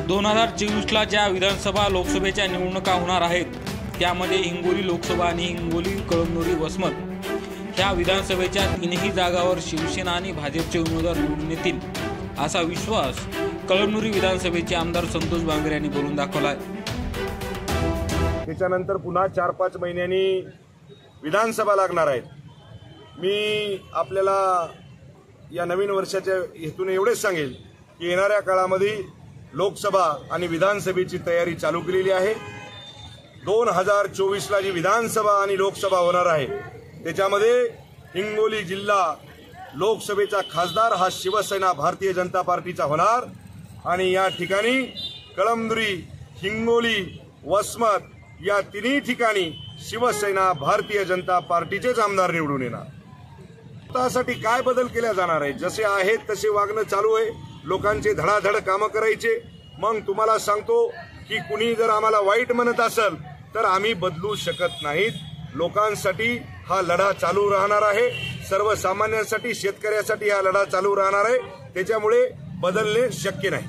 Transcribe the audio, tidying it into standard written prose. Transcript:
2024ला ज्या विधानसभा लोकसभेच्या निवडणुका होणार आहेत त्यामध्ये हिंगोली लोकसभा आणि हिंगोली कळमनुरी वसमत ह्या विधानसभेच्या तीनही जागावर शिवसेना आणि भाजपचे उमेदवार निवडून येतील असा विश्वास कळमनुरी विधानसभेचे आमदार संतोष बांगर यांनी बोलून दाखवला आहे। त्याच्यानंतर पुन्हा 4-5 महिन्यांनी विधानसभा लागणार आहेत। मी आपल्याला या नवीन वर्षाच्या हेतून एवढेच सांगेल की येणाऱ्या काळामध्ये लोकसभा आणि विधानसभेची तयारी चालू केलेली आहे। 2024ला जी विधानसभा आणि लोकसभा होणार आहे त्याच्यामध्ये हिंगोली जिल्हा लोकसभेचा खासदार हा शिवसेना भारतीय जनता पार्टीचा होणार आणि या ठिकाणी कळमनुरी, हिंगोली, वसमत या तिन्ही ठिकाणी शिवसेना भारतीय जनता पार्टीचेच आमदार निवडून येणार। त्यासाठी काय बदल केल्या जाणार आहे? जसे आहेत तसे वागणं चालू आहे। लोकांचे धडाधड कामं करायचे। मग तुम्हाला सांगतो की कुणी जर आम्हाला वाईट म्हणत असेल तर आम्ही बदलू शकत नाहीत। लोकांसाठी हा लढा चालू राहणार आहे। सर्वसामान्यांसाठी, शेतकऱ्यासाठी हा लढा चालू राहणार आहे। त्याच्यामुळे बदलणे शक्य नाही।